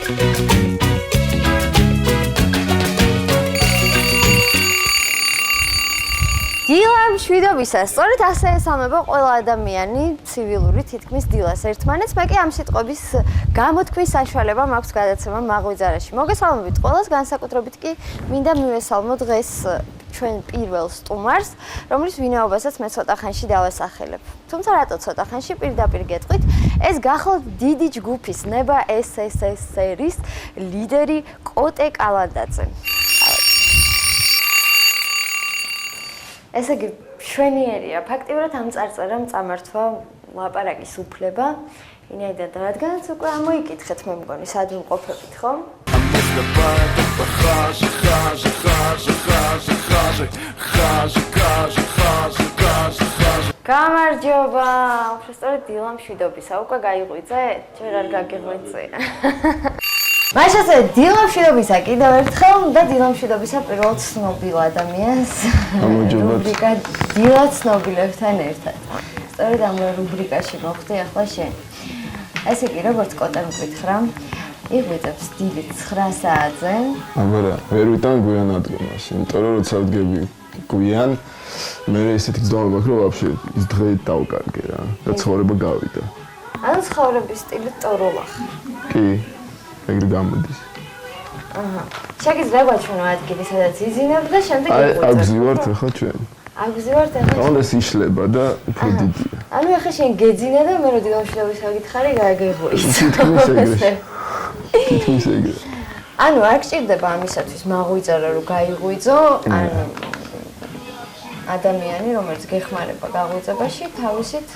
დილა მშვიდობისა, სწორედ ასე ესალმება ყველა ადამიანი ცივილური თითქმის დილას ერთმანეთს, მე კი ამ სიტყვების გამოთქმის საშუალება მაქვს გადაცემა მაღვიძარაში. მოგესალმებით ყველას, განსაკუთრებით კი მინდა მივესალმო დღეს ჩვენ პირველ სტუმარს, რომლის ვინაობასაც მე ცოტა ხანში დავასახელებ. თუმცა რატო ცოტა ხანში პირდაპირ გეტყვით, ეს გახლავთ დიდი ჯგუფის ნება SSSR-ის ლიდერი კოტე კალანდაძე. ესე იგი, მშვენიერია. ფაქტიურად ამ წარწერამ წამართვა ლაპარაკის უფლება. ვინაიდან რადგანაც უკვე ამოიკითხეთ მე მგონი, სად ვიმყოფებით, ხო? გამარჯობა. უბრალოდ დილა მშვიდობისა. უკვე გაიღვიძე? ჯერ არ გაგიღვიძე. მაშასე დილა მშვიდობისა კიდევ ერთხელ და დილა მშვიდობისა პირველ ცნობილ ადამიანს. რუბრიკა დილა ცნობილებთან ერთად. სწორედ ამ რუბრიკაში მოხვდი ახლა შენ. ესე იგი, როგორც კოტემ გითხრა, იღვიძებს დილით 9 საათზე. აბარა, ვერ ვიტან გვიან ადგილას, იმიტომ რომ როცა ვდგები გვიან, მე ესეთი გზნობა მაქვს, რომ ვაფშე ის დღეით დავკარგე რა და ცხოვრება გავიდა. ანუ ცხოვრების სტილი ტოროლა. კი. ეგრე გამოდის. აჰა. შეგიძლია ჩვენო ადგილი, სადაც იზინებ და შემდეგ იღვიძებ. აი, აგზივართ ახლა ჩვენ. აგზივართ ახლა. უნდა იშლება და უფრო დიდია. ანუ ახლა შენ გეძინა და მე რო დილა მშვიდობისა გითხარი, გააგეღვიძე. თითქმის ეგრე. ანუ არ გჭირდება ამისათვის მაღვიძარა რომ გაიღვიძო, ანუ ადამიანი, რომელიც გეხმარება გაღვიძებაში, თავისით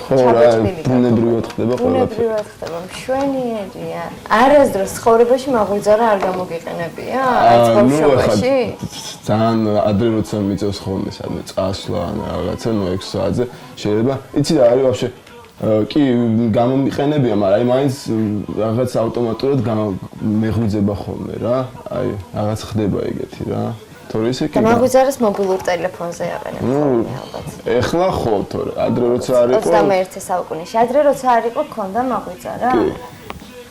ჩაბეჭდილი ბუნებრივად ხდება ყველაფერი. ბუნებრივად ხდება, მშვენიერია. არასდროს ცხოვრებაში მაღვიძარა არ გამოგიყენებია? არც ბავშვობაში? ძალიან ადრე როცა მიწევს ხოლმე სადმე წასვლა ან რაღაცა, ნუ 6 საათზე შეიძლება. იცი რა არის ვაფშე? კი, გამომიყენებია, მაგრამ აი მაინც რაღაც ავტომატურად მეღვიძება ხოლმე რა. აი, რაღაც ხდება ეგეთი რა. თორე ისე კი. და მაღვიძარას მობილურ ტელეფონზე აყენებ ხოლმე ალბათ. ეხლა ხო, თორე ადრე როცა არ იყო 21 საუკუნეში. ადრე როცა არ იყო, ქონდა მაღვიძარა?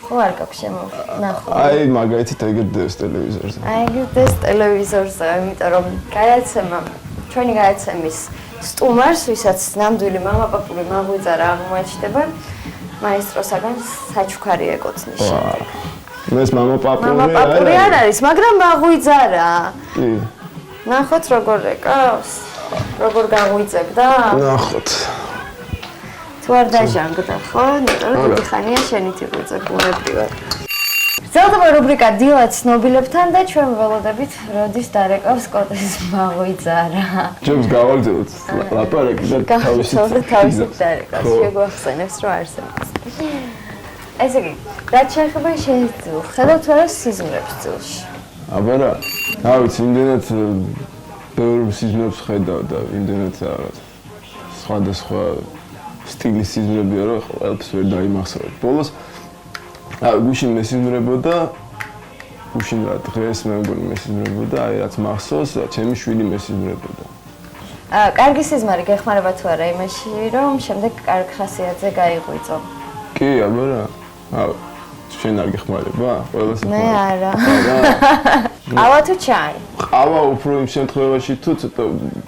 ხო არ გაქვს შემონახული. აი, მაგალითად ეგრე დევს ტელევიზორზე. აი, ეს ტელევიზორზე, იმიტომ რომ გადაცემა, ჩვენი გადაცემის სტუმარს, ვისაც ნამდვილი მამაპაპური მაღვიძარა აღმოაჩნდება, მაესტროსაგან საჩუქარი ეკოცნის შემდეგ. ეს მამაპაპური არ არის, მაგრამ მაღვიძარა. კი. ნახოთ როგორ ეკავს, როგორ გაღვიძებდა? ნახოთ. თუ არ დაჟანგდა, ხო? იმიტომ რომ დიდი ხანია შენით იღვიძებ ბუნებრივად. ძლდება რუბრიკა დილა ცნობილებთან და ჩვენ ველოდებით როდის დარეკავს კოტეს მაღვიძარა. ჯობს გავაგზავნოთ ლაპარაკი და თავისით დარეკავს. შეგვახსენებს რომ არსებობს. ესე იგი, რაც შეეხება შენს ძილს, ხედავ თუ არა სიზმრებს ძილში? აბარა, რა ვიცი, იმდენად ბევრ სიზმრებს ხედავ და იმდენად რაღაც სხვადასხვა სტილის სიზმრებია, რომ ყველაფერს ვერ დაიმახსოვრებ. ბოლოს გუშინ მესიზმრებოდა, გუშინ რა დღეს მე მგონი მესიზმრებოდა, აი რაც მახსოვს, ჩემი შვილი მესიზმრებოდა. კარგი სიზმარი გეხმარება თუ არა იმაში, რომ შემდეგ კარგ ხასიათზე გაიღვიძო? კი, აბარა. შენ არ გეხმარება? ყველას მე არა. ყავა თუ ჩაი? ყავა უფრო იმ შემთხვევაში თუ ცოტა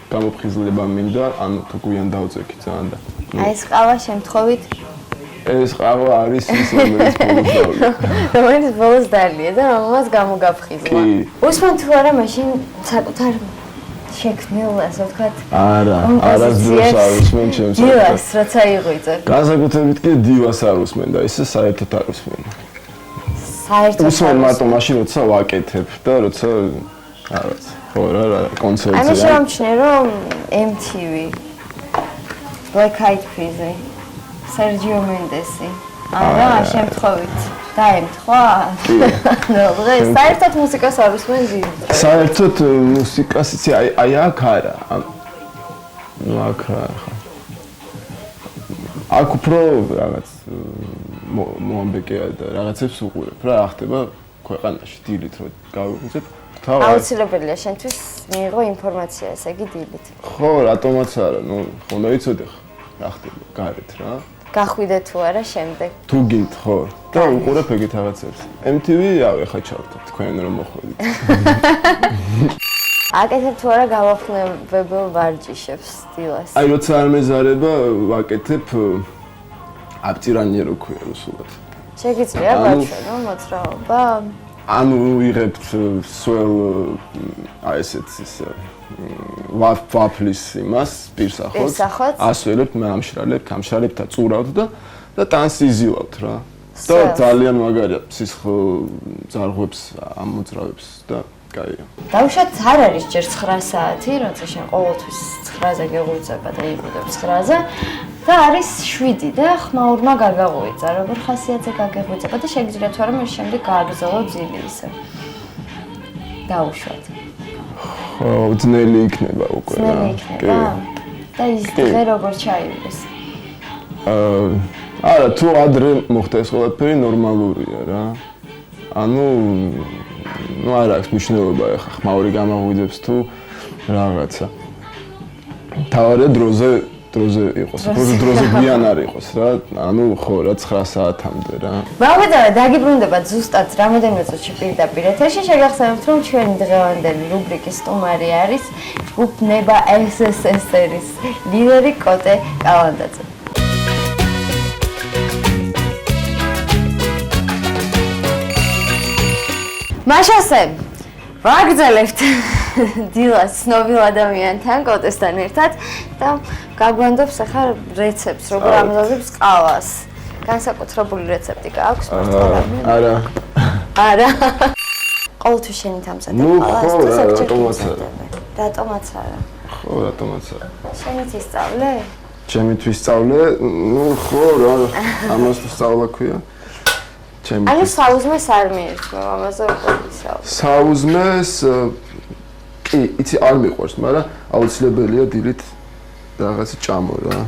გამოფხიზლება მინდა, ანუ თუ გვიან დავწექი ძალიან და. აი ეს ყავა შემთხვევით ეს ყავა არის ის რომელიც ბოლოს დავია. რომელიც ბოლოს დალია და მამას გამოგაფხიზლა. უსმენ თუ არა მაშინ საკუთარ შექმნილ, ასე ვთქვათ. არა, არასდროს არ უსმენ ჩემს. დილას რაცა იღვიძე. განსაკუთრებით კი დილას არ უსმენ და ისე საერთოდ არ უსმენ. საერთოდ უსმენ მარტო მაშინ როცა ვაკეთებ და როცა რაღაც ხო რა კონცერტზე. ამაში ამჩნე რომ MTV Black Eyed Peas, Sergio Mendes. არა, შემთხვევით დაემთხვა? ნუ დღეს საერთოდ მუსიკას არ უსმენ დილით. საერთოდ მუსიკას იცი აი აქ არა. ნუ აქ რა ხა. აქ უფრო რაღაც მოამბეკია და რაღაცებს უყურებ რა ხდება ქვეყანაში დილით რომ გავიღვიძებ. აუცილებელია შენთვის მიიღო ინფორმაცია, ესე იგი დილით. ხო, რატომაც არა, ნუ ხომ დაიცოდე რა ხდება გარეთ რა. გახვიდე თუ არა შემდეგ. თუ გინდ ხო და უყურებ ეგეთ რაღაცებს. MTV ავე ხა ჩავთვალ თქვენ რომ მოხვედით. აკეთებ თუ არა გავახმლებებელ ვარჯიშებს დილას? აი როცა არ მეზარება ვაკეთებ აპტირანიე რო ქვია რუსულად. შეგიძლია გაჩვენო მოძრაობა? ანუ ვიღებთ სულ აი ესეც ის ვაფლის იმას პირსახოთს ასველებთ მე ამშრალებთ და წურავთ და ტანსიზილავთ რა და ძალიან მაგარია სისხლ ძარღვებს ამოძრავებს და კაია დავუშვათ არ არის ჯერ 9 საათი როცა შენ ყოველთვის 9-ზე გეღვიძება და იყიდებ 9-ზე და არის 7 და ხმაურმა გაგაღვიძა როგორ ხასიათზე გაგეღვიძება და შეგიძლია თუ არა მე შემდეგ გააგრძელო ძილი ისე დავუშვათ ხო ძნელი იქნება უკვე რა და ის დღე როგორ ჩაივდეს არა თუ ადრე მოხდა ეს ყველაფერი ნორმალურია რა ანუ ну არ აქვს მნიშვნელობა ახლა ხმაური გამაღვიძებს თუ რაღაცა თავარი დროზე იყოს დროზე გვიან არ იყოს რა ანუ ხო რა 9 საათამდე რა მოგეძავე დაგიბრუნდებათ ზუსტად რამოდენიმე წუთში პირდაპირ ეთერში შეგახსენებთ რომ ჩვენი დღევანდელი რუბრიკის სტუმარი არის ჯგუფ ნება SSSR-ის ლიდერი კოტე კალანდაძე მაშასე ვაგრძელებთ დილას ცნობილ ადამიანთან კოტესთან ერთად და გაგვანდობს ახლა რეცეპტს როგორ ამზადებს ყავას განსაკუთრებული რეცეპტი გააქვს არა ყოველთვის შენი თამსადი ყავას რატომაც არა ხო რატომაც არა შენით ისწავლე ჩემით ვისწავლე ну ხო რა ამას სწავლა ქვია ანუ საუზმეს არ მიირთმევ ამაზე უკვე ვისაუბრე საუზმეს კი იცი არ მიყვარს მაგრამ აუცილებელია დილით რაღაცა ჭამო რა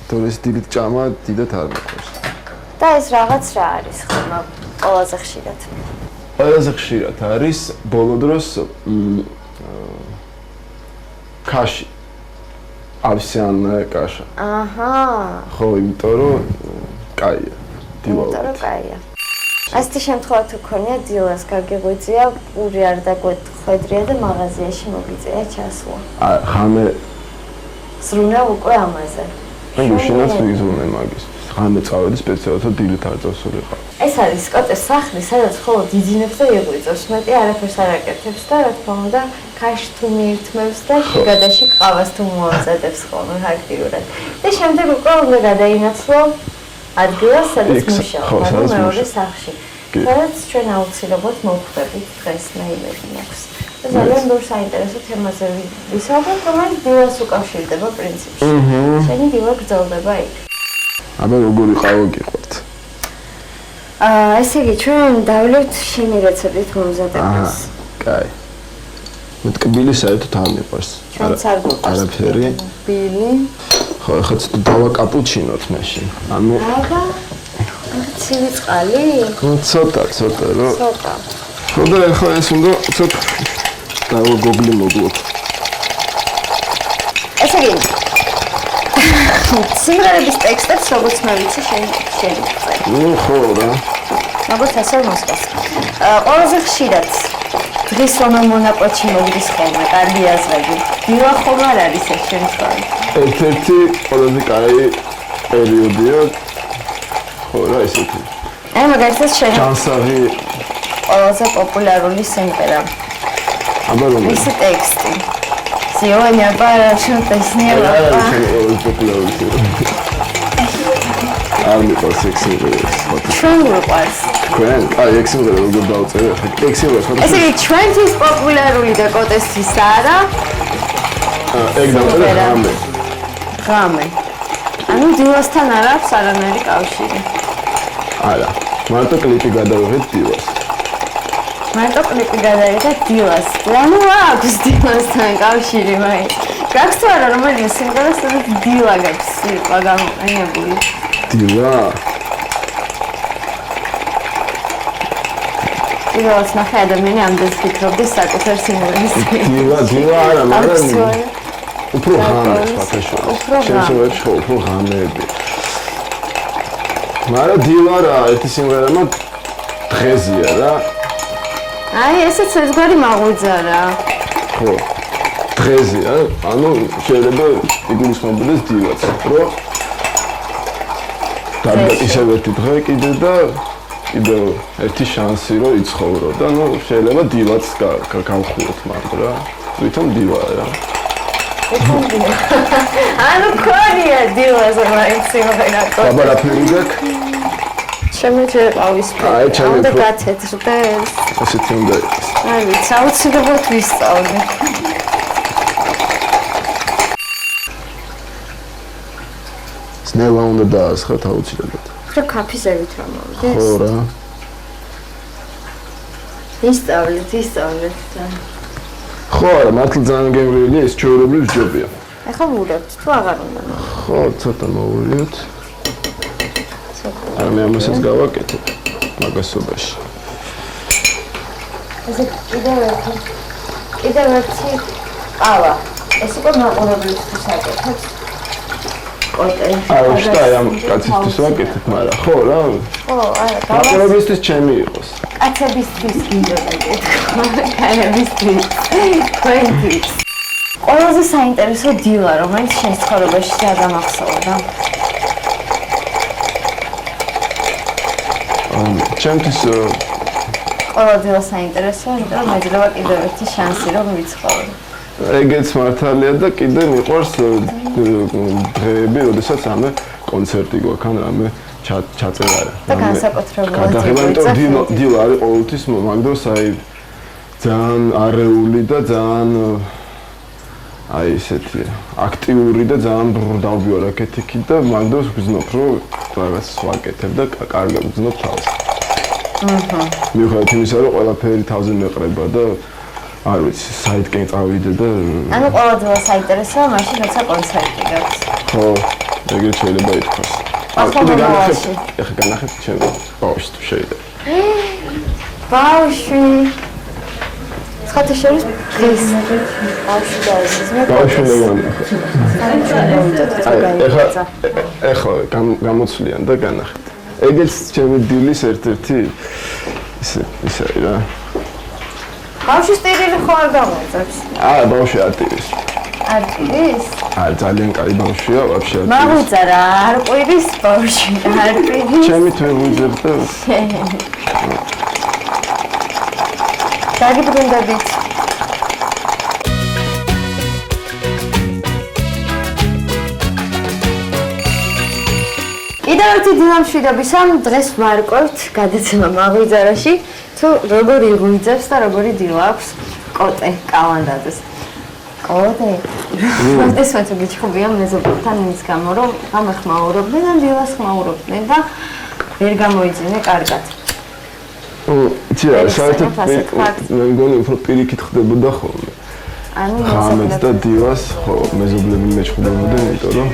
თორე ეს დილით ჭამა დიდად არ მიყვარს და ეს რაღაც რა არის ხომ ყველაზე ხშირად არის ბოლო დროს კაში ავსიანა კაშა აჰა ხო იმიტომ რომ კაია დილა ასეთი შემთხვევა თუ ქონია დილას გაგეღვიძია პური არ დაგვეთხვედრია და მაღაზიაში მოგიწია ჩასვლა ხამე ზრუნავ უკვე ამაზე მე შენაც ვიზრუნე მაგის ხამე წავედი სპეციალურად დილით არ წავსულიყო ეს არის კოტეს სახლი სადაც ხოლმე დიდინებს და იღვიძოს მეტი არაფერს არ აკეთებს და რა თქმა უნდა კაში თუ მიირთმევს და შიგადაში ყავას თუ მოამზადებს ხოლმე აქტიურად და შემდეგ უკვე უნდა გადაინაცვლო ადგილას სადაც მუშაობ, ანუ მეორე სახლში. სადაც ჩვენ აუცილებლად მოვხვდებით დღეს მეილები მაქვს. და ძალიან ბევრ საინტერესო თემაზე ვისაუბრებთ, რომელიც დილას უკავშირდება პრინციპში. შენი დილა გრძელდება იქ. აბა როგორი ყავა გიყვართ? ესე იგი, ჩვენ დავლებთ შენი რეცეპტით მომზადებას. კაი. მე ტკბილი საერთოდ არ მიყვარს. არაფერი. ბილი. ხო, ახლა ცოტა დავა კაპუჩინოთ მაშინ. ანუ აბა ცივი წყალი? ცოტა რა. ცოტა. ხო და ახლა ეს უნდა ცოტა დავა გოგლი მოგვოთ. ესე იგი სიმღერების ტექსტებს როგორც მე ვიცი შენ წერე. ნუ ხო რა. როგორც ასე მოსწონს. ყველაზე ხშირად დღის რომელ მონაკვეთში მოგდის ხოლმე კარგი აზრები. დილა ხომ არ არის ეს შემთხვევა. ერთ-ერთი ყველაზე კარგი პერიოდია ხო რა ესეთი. აი მაგალითად შენ ჯანსაღი ყველაზე პოპულარული სიმღერა. აბა რომელი? ის ტექსტი. Сегодня пара что-то сняла. არ მიყვარს ეს სიმღერა. ჩვენ მიყვარს. თქვენ? აი ეს სიმღერა როგორ დავწერე? ეს სიმღერა ხო? ესე იგი ჩვენთვის პოპულარული და კოტესთვის არა? ეგ დავწერე რამე. ღამე. ანუ დილასთან არ აქვს არანაირი კავშირი. არა. მარტო კლიპი გადავიღეთ დილას. მარტო კლიპი გადავიღეთ დილას. ანუ აქვს დილასთან კავშირი მაინც. გაქვს თუ არა რომელიმე სიმღერა სადაც დილა გაქვს სიტყვა გამოყენებული? დილა? დილას ნახე ადამიანი ამდენს ფიქრობდეს საკუთარ სიმღერას. დილა არა, მაგრამ უფრო ღამე ფათაშო. უფრო ღამე. შემსევებში უფრო ღამეები. მაგრამ დილა რა, ერთი სიმღერა მაქვს დღეზია რა. აი, ესეც ერთგვარი მაღვიძარა. ხო. დღეზია, ანუ შეიძლება იგულისხმებოდეს დილაც, რომ ისევ ერთი დღე კიდე და კიდე ერთი შანსი რომ იცხოვრო და ნუ შეიძლება დილაც გავხუროთ მაგრამ რა. ვითომ დილა რა. ანუ ქონია დილაზე მაინც სიმღერა ყო. აბარაფერი გაქვს? ჩემი ყავისფერი. აი, ჩემი უნდა გათეთრდეს. ესეთი უნდა იყოს. აი, საუცილებლად ვისწავლე. ნელა უნდა დაასხათ აუცილებლად. რა კაფიზებით რა მოვიდეს? ხო რა. ისწავლეთ. ხო არა, მართლა ძალიან გემრიელია, ეს ჩვეულებრივ ჯობია. ახლა ვულებთ, თუ აღარ უნდა. ხო, ცოტა მოვურიოთ. არა, მე ამასაც გავაკეთებ მაგასობაში. ესე კიდევ ერთი ყავა. ეს უკვე მაყურებლისთვის აკეთებს. არა, შტაი ამ კაცისთვის ვაკეთებ, მაგრამ ხო რა. ხო, არა, გაყურებისთვის ჩემი იყოს. კაცებისთვის გინდოდა კითხვა, კაცებისთვის. თქვენთვის. ყველაზე საინტერესო დილა, რომელიც შენ ცხოვრებაში გადამახსოვრდა. ჩემთვის ყველა დილა საინტერესოა, იმიტომ რომ მეძლევა კიდევ ერთი შანსი რომ ვიცხოვრო. ეგეც მართალია და კიდე მიყვარს დღეები, როდესაც ამე კონცერტი გვაქვს ან რამე ჩაწერა. და განსაკუთრებულად გადაღება, იმიტომ რომ დილა არის ყოველთვის მაგდროს აი ძალიან არეული და ძალიან აი ესეთი აქტიური და ძალიან ბრდავი ვარ აქეთიკი და მაგდროს ვგზნობ რომ რაღაც ვაკეთებ და კარგად ვგზნობ თავს. მიუხედავად იმისა, რომ ყველაფერი თავზე მეყრება და არ ვიცი, საიტკენ წავიდე და ანუ ყოველდღე საინტერესოა, მაშინ როცა კონცერტი გაქვს. ხო, ეგრე შეიძლება ითქვას. ახლა განახეთ ჩემი ბავშვი თუ შეიძლება. ბავშვი. ხათი შორის დღეს ბავშვი დაესწრა. ბავშვი ნეღონა. ეხლა გამოცვლიან და განახეთ. ეგეც ჩემი დილის ერთ-ერთი ისე რა. ბავშვი სტირილი ხო არ გამოიწევს? არა, ბავშვი არ ტირის. არ ტირის? არა, ძალიან კაი ბავშვია, ვაფშე არ ტირის. მაღვიძარა, არ ყვირის ბავშვი, არ ტირის. ჩემი თუ ვიძებ და დაგიბრუნდებით. კიდევ ერთი დილამშვიდობისა, დღეს ვარკვევთ გადაცემა მაღვიძარაში. თუ როგორ იღვიძებს და როგორი დილა აქვს კოტე კალანდაძეს. კოტე. ეს მე თუ გიჩხუბია მეზობელთან იმის გამო, რომ გამეხმაურობდნენ და დილას ხმაურობდნენ და ვერ გამოიძინე კარგად. იცი რა, საერთოდ მე მგონი უფრო პირიქით ხდებოდა ხოლმე. ანუ ხამეთ და დილას ხო მეზობლები მეჩხუბებოდნენ, იმიტომ რომ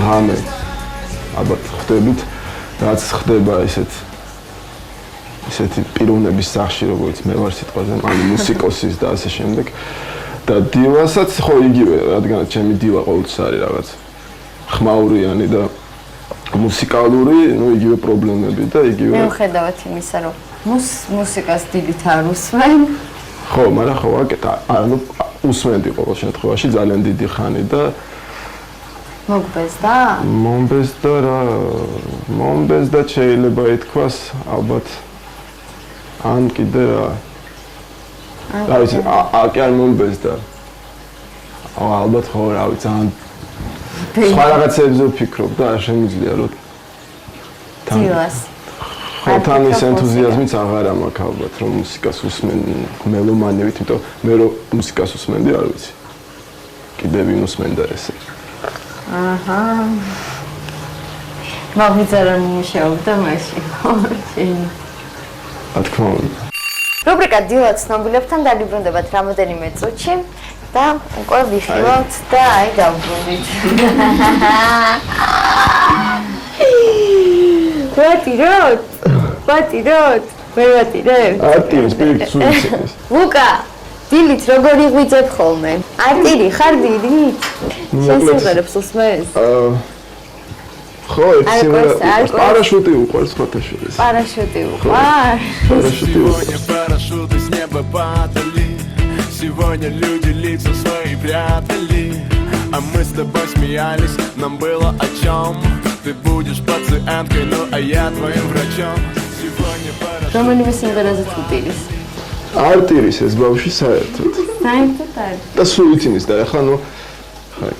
ხამე ალბათ ხდებით რაც ხდება ესეთი პიროვნების სახში როგორც მე ვარ სიტყვაზე ანუ მუსიკოსის და ასე შემდეგ და დილასაც ხო იგივე რადგანაც ჩემი დილა ყოველთვის არის რაღაც ხმაურიანი და მუსიკალური ნუ იგივე პრობლემები და იგივე მიუხედავად იმისა რომ მუსიკას დიდით არ უსმენ ხო მაგრამ ხო ანუ უსმენდი ყოველ შემთხვევაში ძალიან დიდი ხანი და მოგბეზდა? მომბეზდა რა, მომბეზდა შეიძლება ითქვას, ალბათ ან კიდე რა. რა ვიცი, კი არ მომბეზდა. ალბათ ხო რა ვიცი, ან სხვა რაღაცებზე ვფიქრობ და არ შემიძლია რომ დილას. ხო, თან ის ენთუზიაზმიც აღარ მაქვს ალბათ, რომ მუსიკას უსმენ მელომანივით, იმიტომ მე რომ მუსიკას უსმენდი, არ ვიცი. კიდე ვინ უსმენდა ესე. აჰა. მაღვიძარა მუშაობდა მაშინ. რა თქმა უნდა. რუბრიკა დილა ცნობილებთან დაგიბრუნდებათ რამოდენიმე წუთში და უკვე ვიხილავთ და აი დავბრუნდით. ვატიროთ? ვერ ვატირებ? არტირის პირიქით სულ იცის. ლუკა, დილით როგორ იღვიძებ ხოლმე? არტირი ხარ დილით? შენ სიმღერებს უსმენს? ხო, парашюты უყვარს ფოტოშოპის. Парашюты უყვარ? Парашюты уყვარს. Парашюты с неба падали. Сегодня люди лица свои прятали. А мы с тобой смеялись, нам было о чем. Ты будешь пациенткой, ну а я твоим врачом. Сегодня парашюты. რომელიმე სიმღერაზე თუ ტირის? არტირის ეს ბავშვი საერთოდ. საერთოდ არის. და სულ იცინეს და ახლა ნუ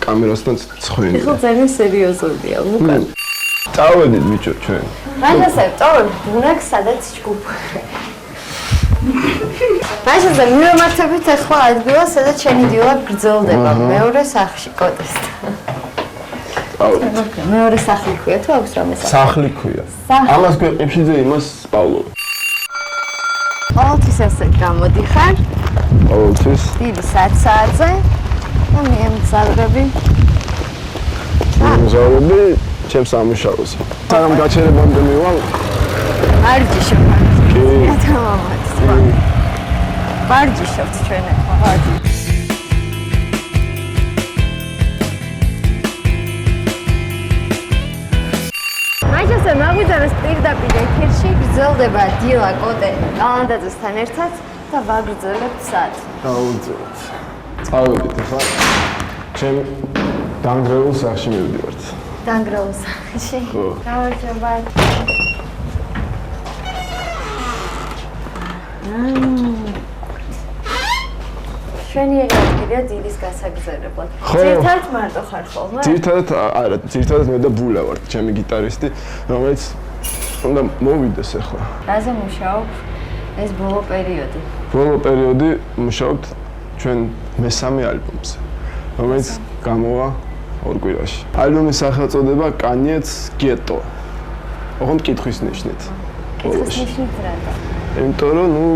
კამერასთან ცხვენია. ეხლა ძალიან სერიოზულია, ლუკა. წავედით ბიჭო ჩვენ. მაგასე, წავედ ბუნაკ სადაც ჯგუფ. მაშინზე მიმართებით ახლა ადგილას, სადაც შენი დილა გრძელდება მეორე სახლში კოტესთან. მეორე სახლი ქვია თუ აქვს რამე სახლი? სახლი ქვია. ამას გვეყიფშიძე იმას პავლო. ყოველთვის ესე გამოდიხარ, ყოველთვის. დილის 10 საათზე და მიემგზავრები. მიზავრები ჩემს სამუშაოზე. სანამ გაჩერებამდე მივალ. ვარჯიშობ. კი. თამამად. ვარჯიშობთ ჩვენ ახლა ვარჯიშობთ. მაჟასე მაგვიძანეს პირდაპირ ეთერში გრძელდება დილა კოტე კალანდაძესთან ერთად და ვაგრძელებთ სად. დაუძლებთ. წავედით ახლა. ჩემ დანგრეულ სახლში მივდივართ. დანგრეულ სახლში. ხო. გამარჯობა. შენი ეგრეა დილის გასაგრძელებლად. ხო. ძირთად მარტო ხარ ხოლმე? ძირთადად არა, ძირთადად მე და ბულა ვარ, ჩემი გიტარისტი, რომელიც უნდა მოვიდეს ახლა. რაზე მუშაობ ეს ბოლო პერიოდი? ბოლო პერიოდი მუშაობთ ჩვენ მესამე ალბომზე, რომელიც გამოვა 2 კვირაში. ალბომის სახელწოდება კანიეც გეტო. ოღონდ კითხვის ნიშნით. კითხვის ნიშნით რატო? იმიტომ რომ ნუ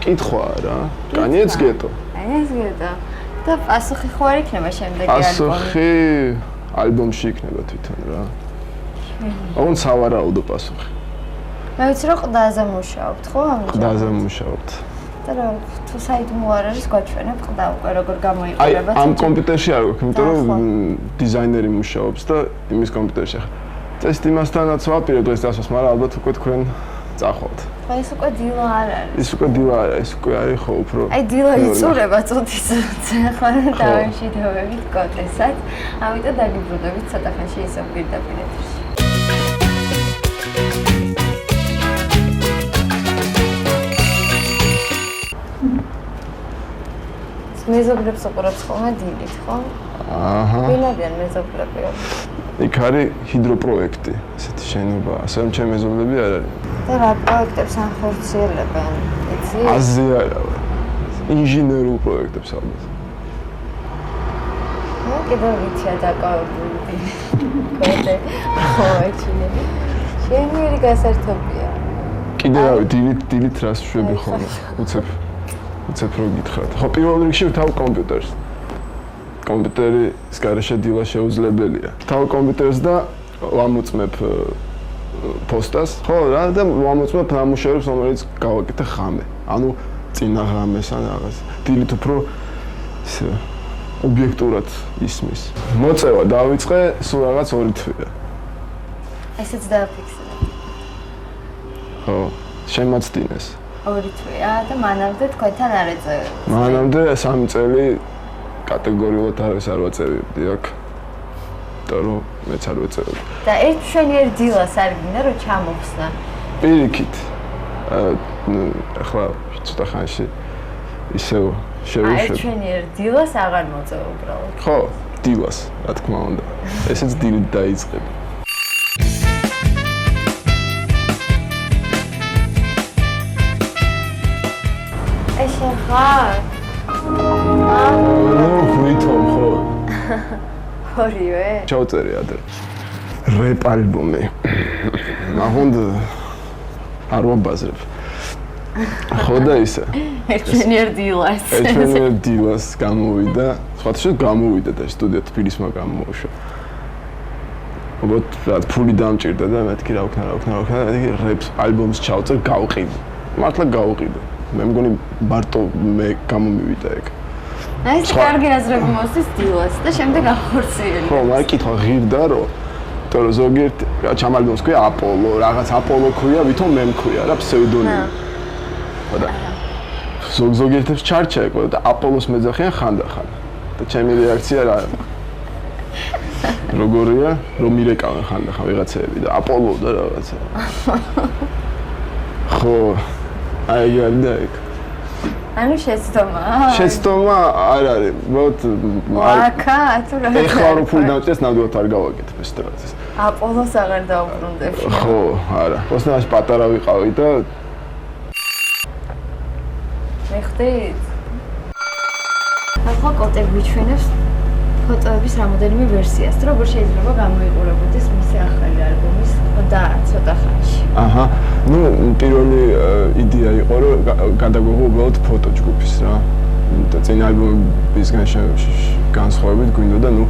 კითხვაა რა, კანიეც გეტო. ეს გეტო. და პასუხი ხო არ იქნება შემდეგი ალბომი? პასუხი ალბომში იქნება თვითონ რა. ოღონდ სავარაუდო პასუხი. მე ვიცი რომ ყდაზე მუშაობთ, ხო ამიტომ? ყდაზე მუშაობთ. და რა თუ საიდუმლო არ არის გვაჩვენებ ყდა უკვე როგორ გამოიყურება? აი ამ კომპიუტერში არ გვაქვს, იმიტომ რომ დიზაინერი მუშაობს და იმის კომპიუტერში ახლა. წესით იმასთანაც ვაპირებ დღეს დასვას, მაგრამ ალბათ უკვე თქვენ წახვალთ. ხო ეს უკვე დილა არ არის. ის უკვე დილა არა, ის უკვე არის ხო უფრო. აი დილა იწურება წუთის ახლა დავამშვიდობებით კოტესაც. ამიტომ დაგიბრუნდებით ცოტა ხანში ისევ პირდაპირ ეთერში. მეზობლებს უყურებს ხოლმე დილით, ხო? აჰა. ვინებიან მეზობლები? იქ არის ჰიდროპროექტი, ესეთი შენობა, ასე რომ ჩემი მეზობლები არ არის. და რა პროექტებს ახორციელებენ, იცი? აზე არა. ინჟინერულ პროექტებს ალბათ. ნუ კიდევ ვიცია დაკავებული. კოტე, ხო, ეჩინე. შენი ერი გასართობია. კიდე რავი, დილით რას შვები ხოლმე. უცებ რო გითხრათ. ხო, პირველ რიგში თავ კომპიუტერს. კომპიუტერის გარეშე დილა შეუძლებელია. თავ კომპიუტერს და ვამოწმებ პოსტას. ხო, რა და ვამოწმებ ნამუშევრებს, რომელიც გავაკეთე ხამე. ანუ წინა ღამეს ან რაღაც. დილით უფრო ისე ობიექტურად ისმის. მოწევა დავიწყე სულ რაღაც 2 თვეა. ესეც დააფიქსირე. ხო, შემაცდინეს. 2 თვეა და მანამდე თქვენთან არ ეწევებთ. მანამდე 3 წელი კატეგორიულად არ ვაწევებდი აქ. და რომ მეც არ ვეწევებდი. და ერთ მშვენიერ დილას არ გინდა რომ ჩამოვხსნა. პირიქით. ახლა ცოტა ხანში ისევ ერთ შევუშვებ. მშვენიერ დილას აღარ მოწევ უბრალოდ. ხო, დილას, რა თქმა უნდა. ესეც დილით დაიწყება. ეს ხარ? ნუ ვითომ ხო. ორივე? ჩავწერე ადრე. რეპ ალბომი. ნახონდ არ ვაბაზრებ. ხო და ისე. ერთ მშვენიერ დილას. ერთ მშვენიერ დილას გამოვიდა, სხვათა შორის გამოვიდა და სტუდია თბილისმა გამოუშვა. უბრალოდ რა ფული დამჭირდა და მეთქი რა ვქნა, მეთქი რეპს ალბომს ჩავწერ, გავყიდე. მართლა გავყიდე. მე მგონი მარტო მე გამომივიდა ეგ. აი ეს კარგი აზრები მოსდის დილას და შემდეგ ახორციელი. ხო, მაგრამ კითხვა ღირდა რომ თორე ზოგიერთ ჩამალბომს ქვია აპოლო, რაღაც აპოლო ქვია, ვითომ მე მქვია რა ფსევდონიმი. და ზოგიერთებს ჩარჩა ეკო და აპოლოს მეძახიან ხანდახან. და ჩემი რეაქცია რა როგორია, რომ მირეკავენ ხანდახან ვიღაცები და აპოლო და რაღაცა. ხო, აი გარდა ეგ. ანუ შეცდომა. შეცდომა არ არის, მოდ ვაკა, თუ რა. ეხლა რო ფული დამჭერს, ნამდვილად არ გავაკეთებ ეს რაღაცას. აპოლოს აღარ დაუბრუნდებ. ხო, არა. ოსნაში პატარა ვიყავი და მეხდით? ახლა კოტები გვიჩვენებს ფოტოების რამოდენიმე ვერსიას, როგორ შეიძლება გამოიყურებოდეს მისი ახალი ალბომის და ცოტა ხანში. აჰა, ну, პირველი იდეა იყო, რომ გადაგვეღო უბრალოდ ფოტო ჯგუფის რა. და წინ ალბომისგან განსხვავებით გვინდოდა, ну,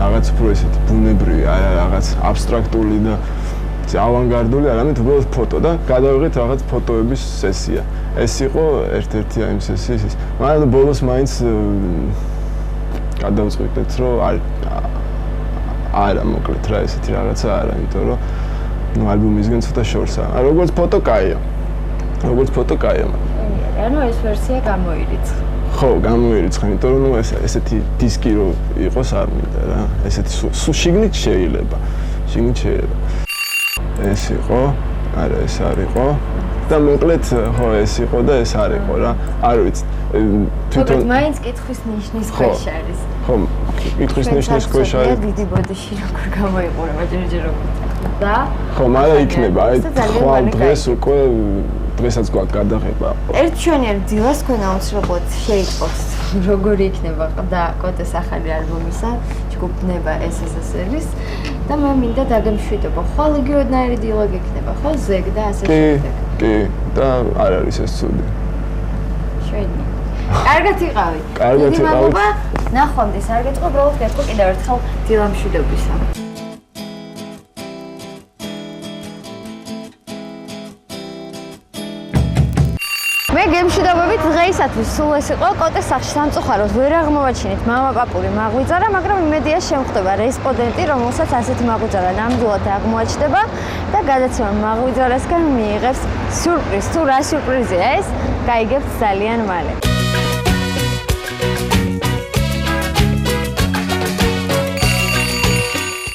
რაღაც უფრო ესეთი ბუნებრივი, არა რაღაც აბსტრაქტული და ავანგარდული, არამედ უბრალოდ ფოტო და გადავიღეთ რაღაც ფოტოების სესია. ეს იყო ერთ-ერთი აი ამ სესიის ის. მაგრამ ბოლოს მაინც გადავწყვიტეთ, რომ არა მოკლედ რა ესეთი რაღაცა არა, იმიტომ რომ ну ალბომისგან ცოტა შორსაა. როგორც ფოტო კაია. როგორც ფოტო კაია. ანუ ეს ვერსია გამოირიცხა. ხო, გამოირიცხა, იმიტომ რომ ну ესეთი დისკი რო იყოს არ მინდა რა. ესეთი შიგნით შეიძლება. შიგნით შეიძლება. ეს იყო, არა ეს არ იყო. და მოკლედ ხო ეს იყო და ეს არ იყო რა. არ ვიცი. თვითონ მაინც კითხვის ნიშნის ქვეშ არის. ხო, კითხვის ნიშნის ქვეშ არის. დიდი ბოდიში როგორ გამოიყურება ჯერჯერობით. და ხო, მაგრამ იქნება, აი ხვალ დღეს უკვე დღესაც გვაქვს გადაღება. ერთ ჩვენიერ დილას თქვენ აუცილებლად შეიტყოთ როგორი იქნება და კოტეს ახალი ალბომისა ჯგუფნება SSSR-ის და მე მინდა დაგემშვიდობა. ხვალ იგივენაირი დილოგი იქნება, ხო? ზეგ და ასე შემდეგ. კი, და არ არის ეს ცუდი. შვენი. კარგად იყავი. კარგად იყავი. ნახვამდის არ გეტყვი, უბრალოდ გეტყვი კიდევ ერთხელ დილამშვიდობისა. მე გემშვიდობებით დღეისათვის სულ ეს იყო კოტეს სახში სამწუხაროდ ვერ აღმოვაჩინეთ მამა პაპური მაღვიძარა, მაგრამ იმედია შემხვდება რესპონდენტი, რომელსაც ასეთი მაღვიძარა ნამდვილად აღმოაჩნდება და გადაცემა მაღვიძარასგან მიიღებს სიურპრიზ. თუ რა სიურპრიზია ეს, გაიგებთ ძალიან მალე.